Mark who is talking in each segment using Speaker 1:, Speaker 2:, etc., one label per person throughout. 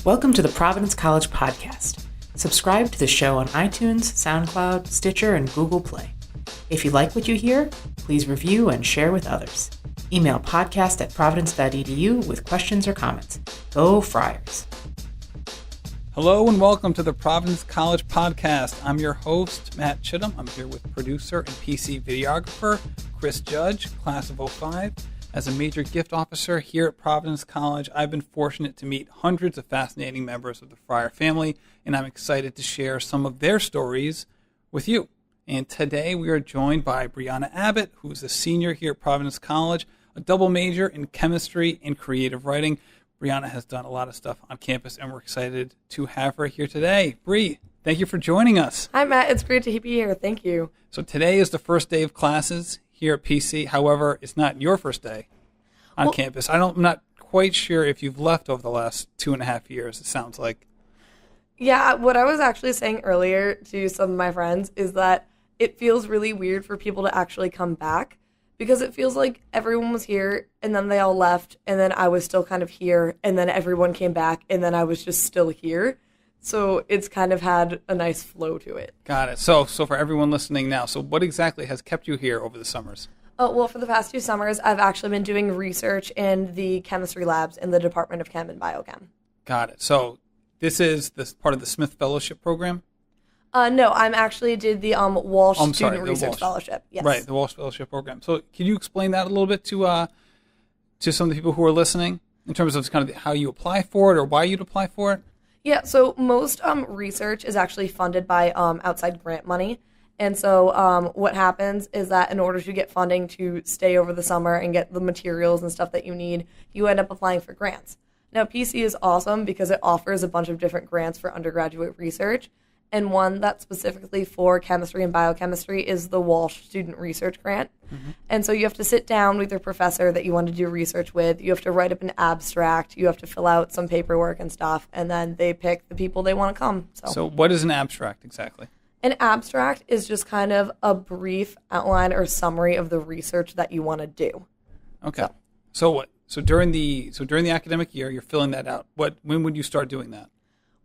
Speaker 1: Welcome to the Providence College Podcast. Subscribe to the show on iTunes, SoundCloud, Stitcher, and Google Play. If you like what you hear, please review and share with others. Email podcast@providence.edu with questions or comments. Go Friars!
Speaker 2: Hello and welcome to the Providence College Podcast. I'm your host, Matt Chittum. I'm here with producer and PC videographer, Chris Judge, class of 05. As a major gift officer here at Providence College, I've been fortunate to meet hundreds of fascinating members of the Friar family, and I'm excited to share some of their stories with you. And today we are joined by Brianna Abbott, who's a senior here at Providence College, a double major in chemistry and creative writing. Brianna has done a lot of stuff on campus, and we're excited to have her here today. Bri, thank you for joining us.
Speaker 3: Hi, Matt. It's great to be here. Thank you.
Speaker 2: So today is the first day of classes here at PC. However, it's not your first day on campus. I'm not quite sure if you've left over the last 2.5 years, it sounds like.
Speaker 3: Yeah, what I was actually saying earlier to some of my friends is that it feels really weird for people to actually come back because it feels like everyone was here and then they all left and then I was still kind of here and then everyone came back and then I was just still here. So it's kind of had a nice flow to it.
Speaker 2: Got it. So for everyone listening now, so what exactly has kept you here over the summers?
Speaker 3: Well, for the past 2 summers, I've actually been doing research in the chemistry labs in the Department of Chem and Biochem.
Speaker 2: Got it. So this is part of the Smith Fellowship program?
Speaker 3: No, I'm actually did the Walsh Student Research Fellowship. Yes.
Speaker 2: Right, the Walsh Fellowship program. So can you explain that a little bit to some of the people who are listening in terms of kind of how you apply for it or why you'd apply for it?
Speaker 3: Yeah, so most research is actually funded by outside grant money. And so what happens is that in order to get funding to stay over the summer and get the materials and stuff that you need, you end up applying for grants. Now, PC is awesome because it offers a bunch of different grants for undergraduate research. And one that's specifically for chemistry and biochemistry is the Walsh Student Research Grant. Mm-hmm. And so you have to sit down with your professor that you want to do research with. You have to write up an abstract. You have to fill out some paperwork and stuff. And then they pick the people they want to come.
Speaker 2: So what is an abstract exactly?
Speaker 3: An abstract is just kind of a brief outline or summary of the research that you want to do.
Speaker 2: Okay. So what? So during the academic year, you're filling that out. When would you start doing that?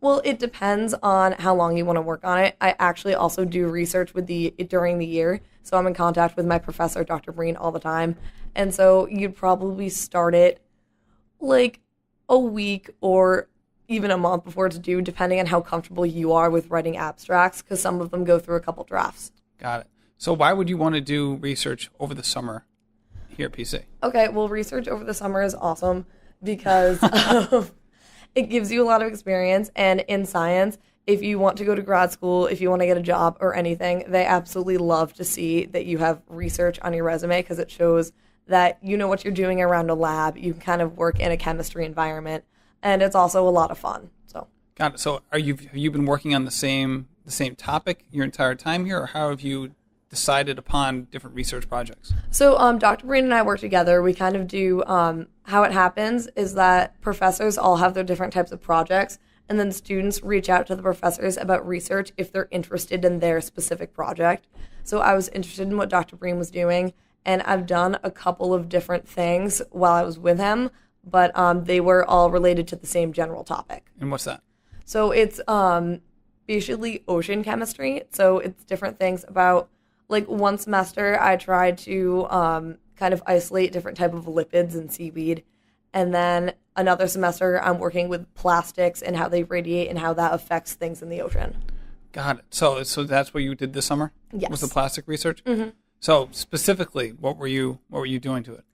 Speaker 3: Well, it depends on how long you want to work on it. I actually also do research during the year, so I'm in contact with my professor, Dr. Breen, all the time. And so you'd probably start it like a week or even a month before it's due, depending on how comfortable you are with writing abstracts, because some of them go through a couple drafts.
Speaker 2: Got it. So why would you want to do research over the summer here at PC?
Speaker 3: Okay, well, research over the summer is awesome because it gives you a lot of experience, and in science, if you want to go to grad school, if you want to get a job or anything, they absolutely love to see that you have research on your resume because it shows that you know what you're doing around a lab. You can kind of work in a chemistry environment, and it's also a lot of fun. So,
Speaker 2: got it. So have you been working on the same topic your entire time here, or how have you decided upon different research projects?
Speaker 3: So Dr. Breen and I work together. We kind of do, how it happens is that professors all have their different types of projects, and then students reach out to the professors about research if they're interested in their specific project. So I was interested in what Dr. Breen was doing, and I've done a couple of different things while I was with him, but they were all related to the same general topic.
Speaker 2: And what's that?
Speaker 3: So it's basically ocean chemistry. So it's different things about, like one semester, I tried to kind of isolate different type of lipids in seaweed. And then another semester, I'm working with plastics and how they radiate and how that affects things in the ocean.
Speaker 2: Got it. So that's what you did this summer?
Speaker 3: Yes.
Speaker 2: Was the plastic research?
Speaker 3: Mm-hmm.
Speaker 2: So specifically, what were you doing to it?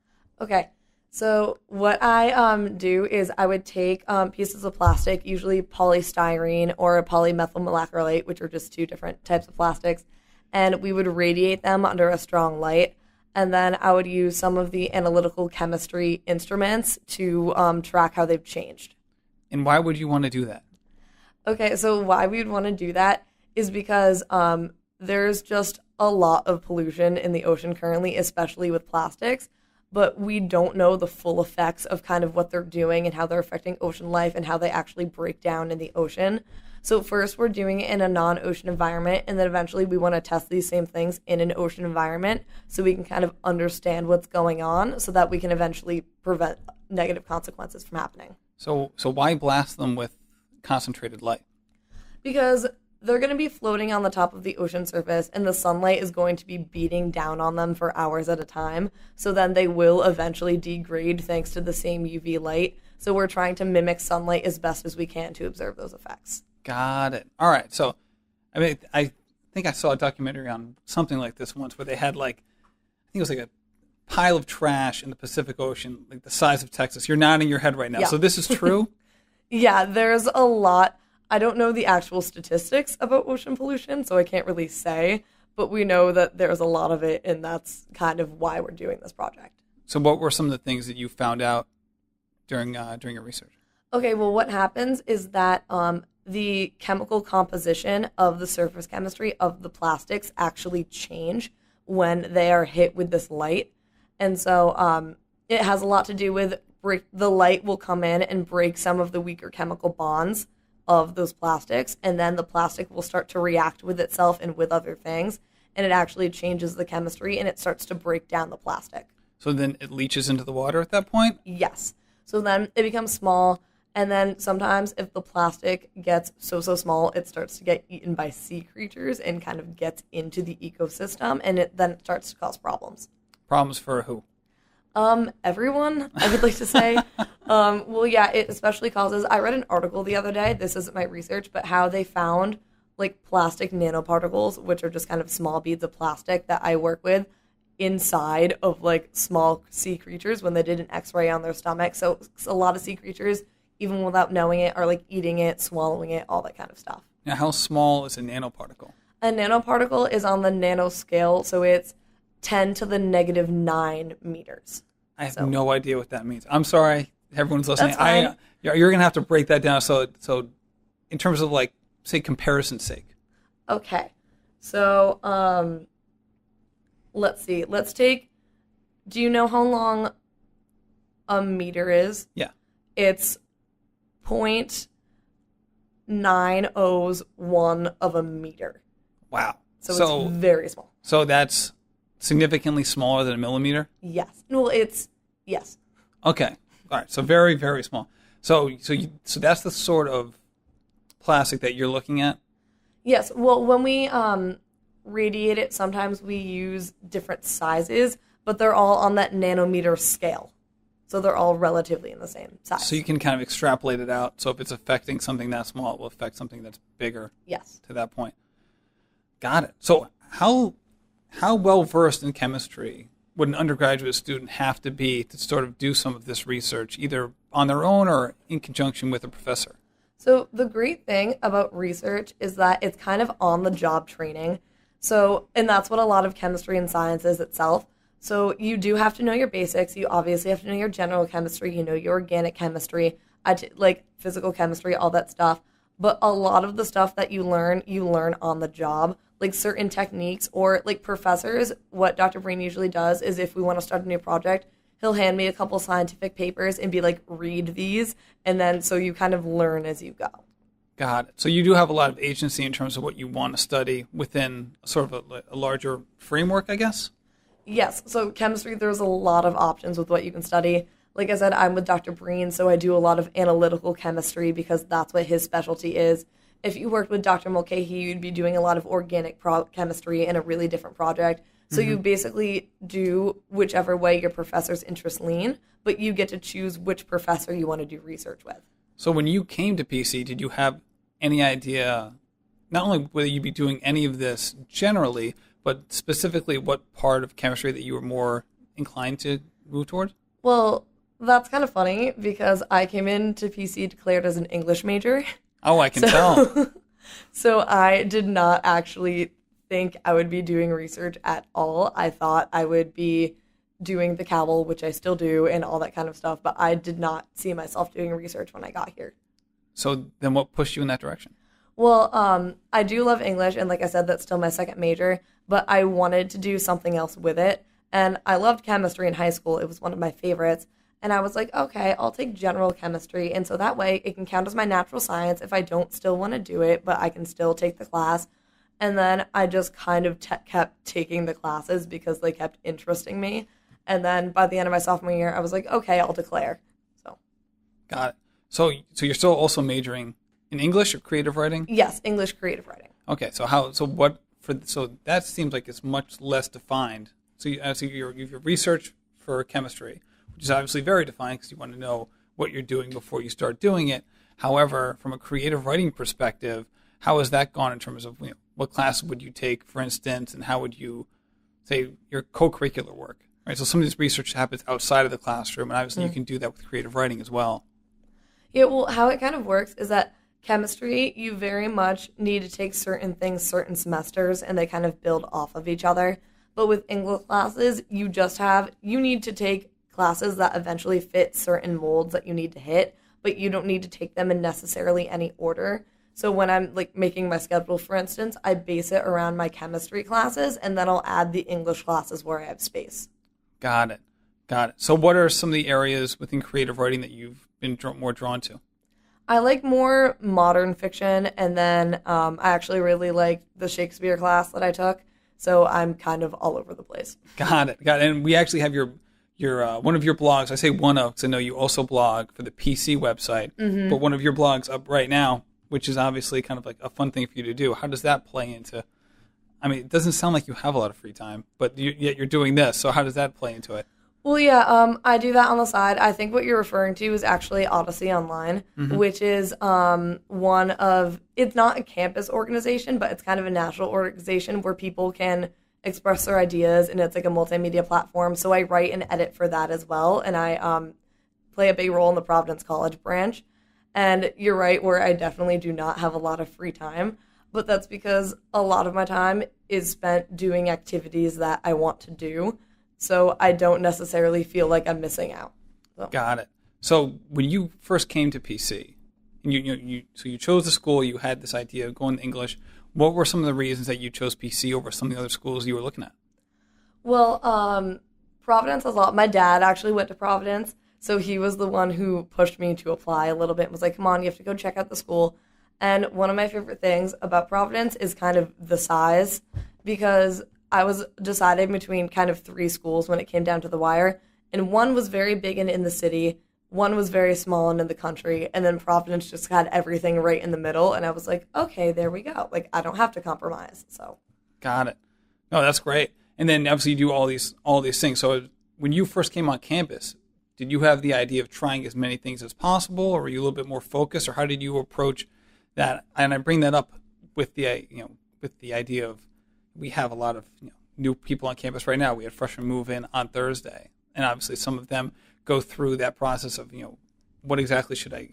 Speaker 3: Okay. So what I do is I would take pieces of plastic, usually polystyrene or polymethyl methacrylate, which are just 2 different types of plastics, and we would radiate them under a strong light. And then I would use some of the analytical chemistry instruments to track how they've changed.
Speaker 2: And why would you want to do that?
Speaker 3: Okay, so why we would want to do that is because there's just a lot of pollution in the ocean currently, especially with plastics. But we don't know the full effects of kind of what they're doing and how they're affecting ocean life and how they actually break down in the ocean. So first we're doing it in a non-ocean environment, and then eventually we want to test these same things in an ocean environment so we can kind of understand what's going on so that we can eventually prevent negative consequences from happening.
Speaker 2: So why blast them with concentrated light?
Speaker 3: Because they're going to be floating on the top of the ocean surface, and the sunlight is going to be beating down on them for hours at a time. So then they will eventually degrade thanks to the same UV light. So we're trying to mimic sunlight as best as we can to observe those effects.
Speaker 2: Got it. All right. So, I mean, I think I saw a documentary on something like this once where they had I think it was like a pile of trash in the Pacific Ocean, like the size of Texas. You're nodding your head right now.
Speaker 3: Yeah.
Speaker 2: So this is true?
Speaker 3: Yeah, there's a lot. I don't know the actual statistics about ocean pollution, so I can't really say, but we know that there's a lot of it, and that's kind of why we're doing this project.
Speaker 2: So what were some of the things that you found out during your research?
Speaker 3: Okay, well, what happens is that the chemical composition of the surface chemistry of the plastics actually change when they are hit with this light. And so it has a lot to do with the light will come in and break some of the weaker chemical bonds of those plastics, and then the plastic will start to react with itself and with other things, and it actually changes the chemistry, and it starts to break down the plastic.
Speaker 2: So then it leaches into the water at that point?
Speaker 3: Yes. So then it becomes small, and then sometimes if the plastic gets so small, it starts to get eaten by sea creatures and kind of gets into the ecosystem, and then it starts to cause problems.
Speaker 2: Problems for who?
Speaker 3: Everyone, I would like to say. Well, yeah, it especially causes, I read an article the other day, this isn't my research, but how they found plastic nanoparticles, which are just kind of small beads of plastic that I work with inside of small sea creatures when they did an x-ray on their stomach. So a lot of sea creatures, even without knowing it, are eating it, swallowing it, all that kind of stuff.
Speaker 2: Now, how small is a nanoparticle?
Speaker 3: A nanoparticle is on the nanoscale, so it's 10 to the negative 9 meters.
Speaker 2: I have no idea what that means. I'm sorry, everyone's listening.
Speaker 3: That's fine.
Speaker 2: You're going to have to break that down. So in terms of say comparison's sake.
Speaker 3: Okay. So let's see. Let's take, do you know how long a meter is?
Speaker 2: Yeah.
Speaker 3: It's 0.901 of a meter.
Speaker 2: Wow.
Speaker 3: So it's very small.
Speaker 2: So that's significantly smaller than a millimeter?
Speaker 3: Yes. Well, yes.
Speaker 2: Okay. All right. So very, very small. So that's the sort of plastic that you're looking at?
Speaker 3: Yes. Well, when we radiate it, sometimes we use different sizes, but they're all on that nanometer scale. So they're all relatively in the same size.
Speaker 2: So you can kind of extrapolate it out. So if it's affecting something that small, it will affect something that's bigger.
Speaker 3: Yes.
Speaker 2: To that point. Got it. So how well versed in chemistry would an undergraduate student have to be to sort of do some of this research, either on their own or in conjunction with a professor?
Speaker 3: So the great thing about research is that it's kind of on-the-job training. So, and that's what a lot of chemistry and science is itself. So you do have to know your basics. You obviously have to know your general chemistry, your organic chemistry, physical chemistry, all that stuff. But a lot of the stuff that you learn on the job. Certain techniques or professors, what Dr. Breen usually does is if we want to start a new project, he'll hand me a couple scientific papers and be read these, and then so you kind of learn as you go.
Speaker 2: Got it. So you do have a lot of agency in terms of what you want to study within sort of a larger framework, I guess?
Speaker 3: Yes. So chemistry, there's a lot of options with what you can study. Like I said, I'm with Dr. Breen, so I do a lot of analytical chemistry because that's what his specialty is. If you worked with Dr. Mulcahy, you'd be doing a lot of organic chemistry in a really different project. So you basically do whichever way your professor's interests lean, but you get to choose which professor you want to do research with.
Speaker 2: So when you came to PC, did you have any idea, not only whether you'd be doing any of this generally, but specifically what part of chemistry that you were more inclined to move toward?
Speaker 3: Well, that's kind of funny because I came into PC declared as an English major.
Speaker 2: Oh, I can tell.
Speaker 3: So I did not actually think I would be doing research at all. I thought I would be doing the CABL, which I still do, and all that kind of stuff, but I did not see myself doing research when I got here.
Speaker 2: So then what pushed you in that direction?
Speaker 3: Well, I do love English, and like I said, that's still my second major, but I wanted to do something else with it, and I loved chemistry in high school. It was one of my favorites. And I was like, okay, I'll take general chemistry. And so that way it can count as my natural science if I don't still want to do it, but I can still take the class. And then I just kind of kept taking the classes because they kept interesting me. And then by the end of my sophomore year, I was like, okay, I'll declare. So.
Speaker 2: Got it. So you're still also majoring In English or creative writing?
Speaker 3: Yes, English creative writing.
Speaker 2: Okay, so that seems like it's much less defined. So you have your research for chemistry, which is obviously very defined because you want to know what you're doing before you start doing it. However, from a creative writing perspective, how has that gone in terms of what class would you take, for instance, and how would you say your co-curricular work? Right. So some of this research happens outside of the classroom, and obviously you can do that with creative writing as well.
Speaker 3: Yeah. Well, how it kind of works is that chemistry, you very much need to take certain things certain semesters, and they kind of build off of each other. But with English classes, you need to take classes that eventually fit certain molds that you need to hit, but you don't need to take them in necessarily any order. So when I'm making my schedule, for instance, I base it around my chemistry classes, and then I'll add the English classes where I have space.
Speaker 2: Got it. So what are some of the areas within creative writing that you've been more drawn to?
Speaker 3: I like more modern fiction, and then I actually really like the Shakespeare class that I took. So I'm kind of all over the place.
Speaker 2: Got it. And we actually have your one of your blogs. I say one of because I know you also blog for the PC website. Mm-hmm. But one of your blogs up right now, which is obviously kind of like a fun thing for you to do. How does that play into? I mean, it doesn't sound like you have a lot of free time, but yet you're doing this. So how does that play into it?
Speaker 3: Well, yeah, I do that on the side. I think what you're referring to is actually Odyssey Online, mm-hmm. which is it's not a campus organization, but it's kind of a national organization where people can express their ideas, and it's like a multimedia platform. So I write and edit for that as well, and I play a big role in the Providence College branch. And you're right, where I definitely do not have a lot of free time, but that's because a lot of my time is spent doing activities that I want to do. So I don't necessarily feel like I'm missing out. So.
Speaker 2: Got it. So when you first came to PC, and you chose the school, you had this idea of going to English. What were some of the reasons that you chose PC over some of the other schools you were looking at?
Speaker 3: Well, Providence has a lot. My dad actually went to Providence, so he was the one who pushed me to apply a little bit and was like, come on, you have to go check out the school. And one of my favorite things about Providence is kind of the size, because I was deciding between kind of three schools when it came down to the wire, and one was very big and in the city, one was very small and in the country, and then Providence just had everything right in the middle, and I was like, okay, there we go. I don't have to compromise. So. Got
Speaker 2: it. No, that's great. And then obviously you do all these things. So when you first came on campus, did you have the idea of trying as many things as possible, or were you a little bit more focused, or how did you approach that? And I bring that up with the idea of we have a lot of new people on campus right now. We had freshmen move in on Thursday, and obviously some of them go through that process of what exactly should I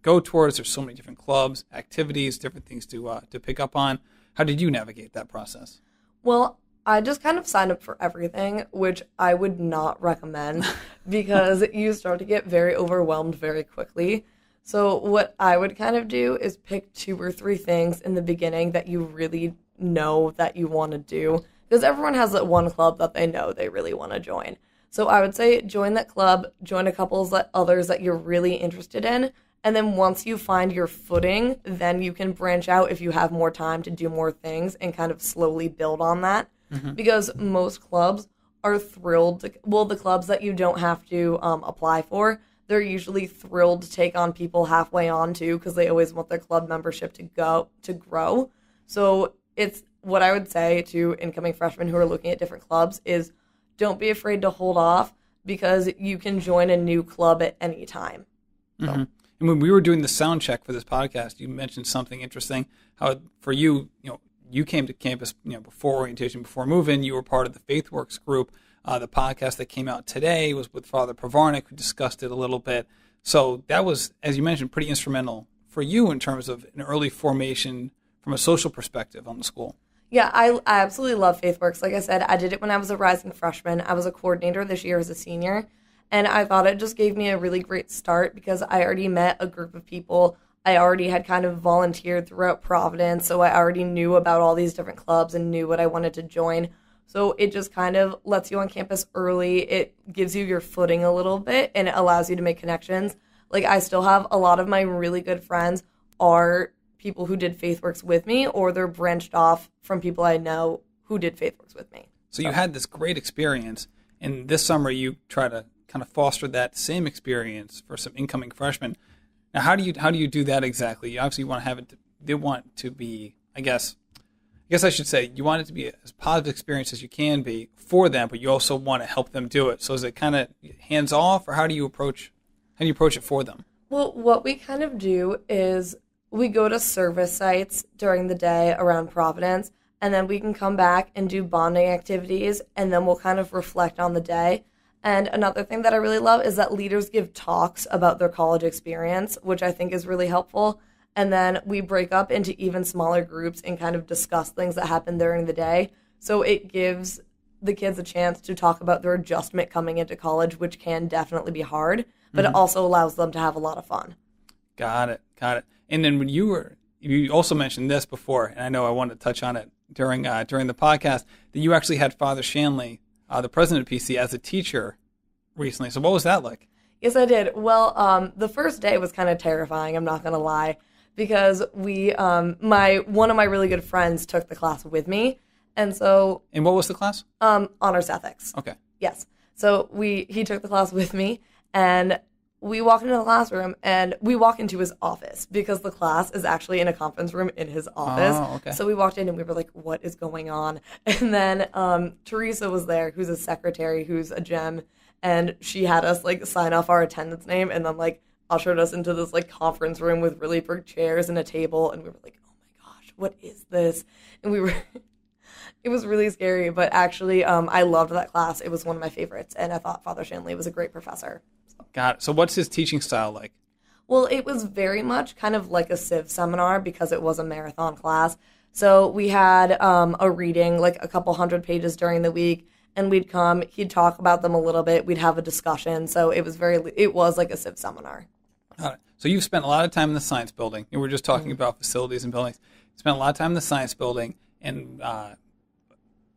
Speaker 2: go towards. There's so many different clubs, activities, different things to pick up on. How did you navigate that process?
Speaker 3: Well, I just kind of signed up for everything, which I would not recommend because you start to get very overwhelmed very quickly. So what I would kind of do is pick 2 or 3 things in the beginning that you really know that you want to do, because everyone has that one club that they know they really want to join. So I would say join that club, join a couple others that you're really interested in, and then once you find your footing, then you can branch out if you have more time to do more things and kind of slowly build on that. Mm-hmm. Because most clubs are thrilled the clubs that you don't have to apply for, they're usually thrilled to take on people halfway on too, because they always want their club membership to grow. So it's what I would say to incoming freshmen who are looking at different clubs is don't be afraid to hold off, because you can join a new club at any time. So.
Speaker 2: Mm-hmm. And when we were doing the sound check for this podcast, you mentioned something interesting, how for you, you came to campus, before orientation, before move-in, you were part of the FaithWorks group. The podcast that came out today was with Father Pravarnik, who discussed it a little bit. So that was, as you mentioned, pretty instrumental for you in terms of an early formation from a social perspective on the school.
Speaker 3: Yeah, I absolutely love FaithWorks. Like I said, I did it when I was a rising freshman. I was a coordinator this year as a senior, and I thought it just gave me a really great start because I already met a group of people. I already had kind of volunteered throughout Providence, so I already knew about all these different clubs and knew what I wanted to join. So it just kind of lets you on campus early. It gives you your footing a little bit, and it allows you to make connections. Like, I still have a lot of my really good friends are people who did FaithWorks with me, or they're branched off from people I know who did FaithWorks with me.
Speaker 2: So you had this great experience, and this summer you try to kind of foster that same experience for some incoming freshmen. Now, how do you do that exactly? You obviously want to have it. They want to be, I guess I should say, you want it to be as positive experience as you can be for them, but you also want to help them do it. So is it kind of hands off, or how do you approach it for them?
Speaker 3: Well, what we kind of do is we go to service sites during the day around Providence, and then we can come back and do bonding activities, and then we'll kind of reflect on the day. And another thing that I really love is that leaders give talks about their college experience, which I think is really helpful. And then we break up into even smaller groups and kind of discuss things that happen during the day. So it gives the kids a chance to talk about their adjustment coming into college, which can definitely be hard, but it also allows them to have a lot of fun. Got it.
Speaker 2: And then when you also mentioned this before, and I know I wanted to touch on it during the podcast, that you actually had Father Shanley, the president of PC, as a teacher recently. So what was that like?
Speaker 3: Yes, I did. Well, the first day was kind of terrifying, I'm not going to lie, because one of my really good friends took the class with me. And so...
Speaker 2: And what was the class?
Speaker 3: Honors ethics.
Speaker 2: Okay.
Speaker 3: Yes. So he took the class with me, and we walk into the classroom, and we walk into his office because the class is actually in a conference room in his office.
Speaker 2: Oh, okay.
Speaker 3: So we walked in, and we were like, what is going on? And then Teresa was there, who's a secretary, who's a gem, and she had us like sign off our attendance name, and then like ushered us into this like conference room with really big chairs and a table, and we were like, oh my gosh, what is this? And we were... It was really scary, but actually I loved that class. It was one of my favorites, and I thought Father Shanley was a great professor.
Speaker 2: Got it. So what's his teaching style like?
Speaker 3: Well, it was very much kind of like a Civ seminar because it was a marathon class. So we had a reading, like a couple hundred pages during the week, and we'd come, he'd talk about them a little bit, we'd have a discussion. So it was like a Civ seminar.
Speaker 2: Got it. So you've spent a lot of time in the science building. And we're just talking about facilities and buildings. You spent a lot of time in the science building, and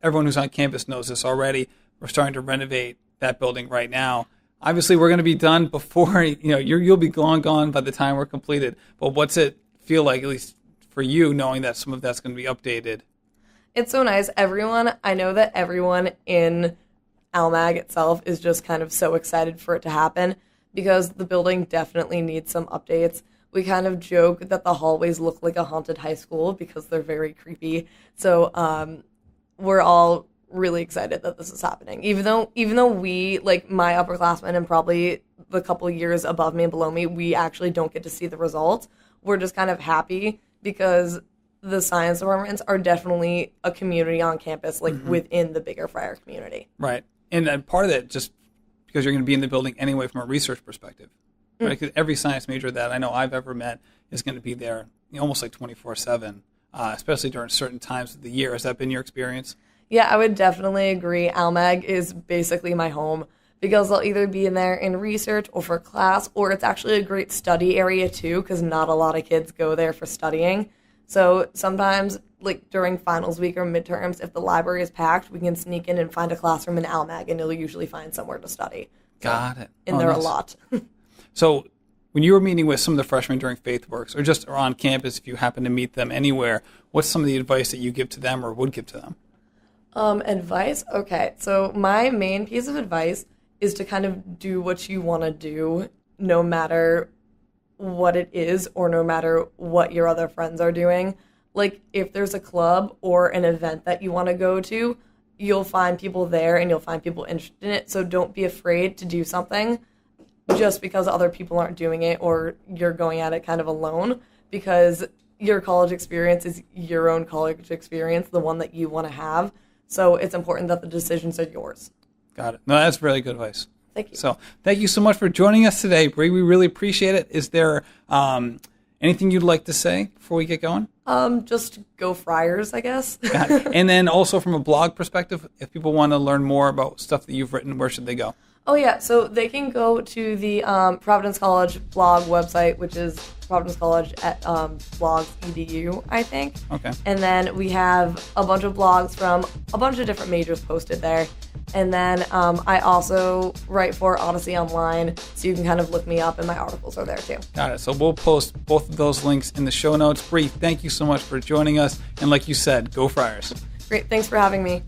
Speaker 2: everyone who's on campus knows this already. We're starting to renovate that building right now. Obviously, we're going to be done before, you'll be long gone by the time we're completed. But what's it feel like, at least for you, knowing that some of that's going to be updated?
Speaker 3: It's so nice. I know that everyone in Almag itself is just kind of so excited for it to happen because the building definitely needs some updates. We kind of joke that the hallways look like a haunted high school because they're very creepy. So, we're all really excited that this is happening. Even though we, like my upperclassmen and probably the couple years above me and below me, we actually don't get to see the results. We're just kind of happy because the science departments are definitely a community on campus, like within the bigger Friar community.
Speaker 2: Right. And part of that, just because you're going to be in the building anyway from a research perspective. Right? Because every science major that I know I've ever met is going to be there almost like 24/7. Especially during certain times of the year. Has that been your experience?
Speaker 3: Yeah, I would definitely agree. Almag is basically my home because I'll either be in there in research or for class, or it's actually a great study area too because not a lot of kids go there for studying. So sometimes, like during finals week or midterms, if the library is packed, we can sneak in and find a classroom in Almag, and you'll usually find somewhere to study.
Speaker 2: Got it.
Speaker 3: In there nice. A lot.
Speaker 2: So when you were meeting with some of the freshmen during FaithWorks, or just on campus, if you happen to meet them anywhere, what's some of the advice that you give to them or would give to them?
Speaker 3: Advice? Okay, so my main piece of advice is to kind of do what you want to do, no matter what it is or no matter what your other friends are doing. Like, if there's a club or an event that you want to go to, you'll find people there and you'll find people interested in it, so don't be afraid to do something just because other people aren't doing it or you're going at it kind of alone, because your college experience is your own college experience, the one that you want to have. So it's important that the decisions are yours.
Speaker 2: Got it. No, that's really good advice.
Speaker 3: Thank you.
Speaker 2: So thank you so much for joining us today, Bree. We really appreciate it. Is there anything you'd like to say before we get going?
Speaker 3: Just go Friars, I guess.
Speaker 2: And then also from a blog perspective, if people want to learn more about stuff that you've written, where should they go?
Speaker 3: Oh, yeah. So they can go to the Providence College blog website, which is Providence College at blogs.providence.edu, I think.
Speaker 2: Okay.
Speaker 3: And then we have a bunch of blogs from a bunch of different majors posted there. And then I also write for Odyssey Online, so you can kind of look me up, and my articles are there too.
Speaker 2: Got it. So we'll post both of those links in the show notes. Bree, thank you so much for joining us. And like you said, go Friars.
Speaker 3: Great. Thanks for having me.